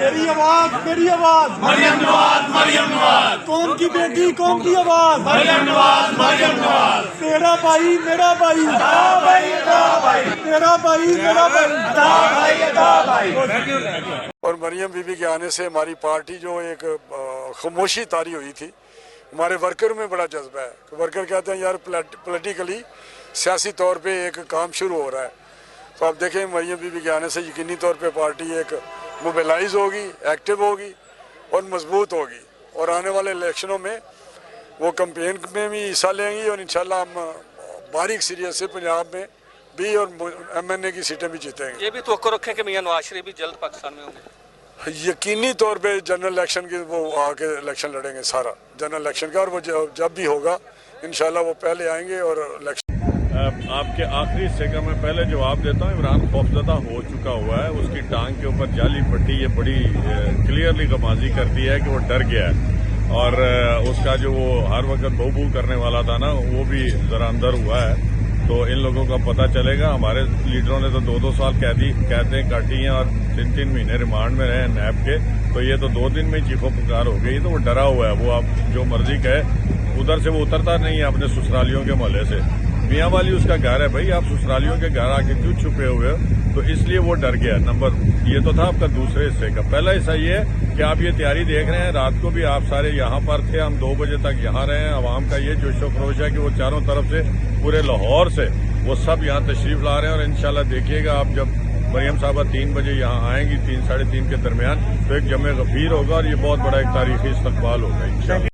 मेरी आवाज मरियम नवाज, मरियम नवाज, कौम की बेटी कौम की आवाज मरियम नवाज, मरियम नवाज, तेरा भाई मेरा भाई तेरा भाई मेरा भाई। और मरियम बीबी के आने से हमारी पार्टी जो एक खामोशी तारी हुई थी, हमारे वर्कर में बड़ा जज्बा है। वर्कर कहते हैं यार पॉलिटिकली सियासी तौर पे एक काम शुरू हो रहा है। तो आप देखें मरियम बीबी के आने से यकीनी तौर पे पार्टी एक मोबिलाइज होगी, एक्टिव होगी और मजबूत होगी। और आने वाले इलेक्शनों में वो कैंपेन में भी हिस्सा लेंगी और इंशाल्लाह हम बारीक सीरियस से पंजाब में भी और MNA की सीटें भी जीतेंगे। ये भी तो रखें कि मियां नवाज शरीफ भी जल्द पाकिस्तान में होंगे। यकीनी तौर पे जनरल इलेक्शन की वो आके इलेक्शन लड़ेंगे, सारा जनरल इलेक्शन का, और वो जब भी होगा इंशाल्लाह वो पहले आएंगे और इलेक्शन। आपके आखिरी हिस्से का मैं पहले जवाब देता हूँ। इमरान खौफजदा हो चुका हुआ है, उसकी टांग के ऊपर जाली पट्टी ये बड़ी क्लियरली गमाजी करती है कि वो डर गया है। और उसका जो वो हर वक्त बहू करने वाला था ना, वो भी जरा अंदर हुआ है। तो इन लोगों का पता चलेगा। हमारे लीडरों ने तो 2-2 साल कैदें काटी हैं और 3-3 महीने रिमांड में रहे नैब के। तो ये तो 2 दिन में चीखो पुकार हो गई। तो वो डरा हुआ है, वो आप जो मर्जी कहे, उधर से वो उतरता नहीं है अपने ससुरालियों के मोहल्ले से। मियाँ वाली उसका घर है भाई, आप ससुरालियों के घर आके क्यों छुपे हुए हो? तो इसलिए वो डर गया। नंबर ये तो था आपका दूसरे हिस्से का। पहला हिस्सा ये है कि आप ये तैयारी देख रहे हैं। रात को भी आप सारे यहाँ पर थे, हम 2 बजे तक यहाँ रहे हैं। आवाम का ये जोशो खरोश है कि वो चारों तरफ से पूरे लाहौर से वो सब यहाँ तशरीफ ला रहे हैं। और इंशाल्लाह देखिएगा आप जब मरियम साहबा 3 बजे यहाँ आएंगी, 3 साढ़े 3 के दरमियान, तो एक जमे गफीर होगा और ये बहुत बड़ा एक तारीखी इस्तकबाल होगा इंशाल्लाह।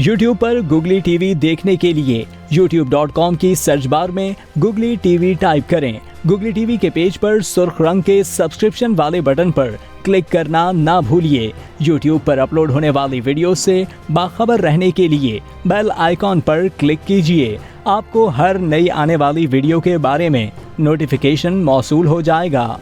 YouTube पर गुगली टीवी देखने के लिए youtube.com की सर्च बार में गुगली टीवी टाइप करें। गुगली टीवी के पेज पर सुर्ख रंग के सब्सक्रिप्शन वाले बटन पर क्लिक करना ना भूलिए। YouTube पर अपलोड होने वाली वीडियो से बाखबर रहने के लिए बेल आइकॉन पर क्लिक कीजिए। आपको हर नई आने वाली वीडियो के बारे में नोटिफिकेशन मौसूल हो जाएगा।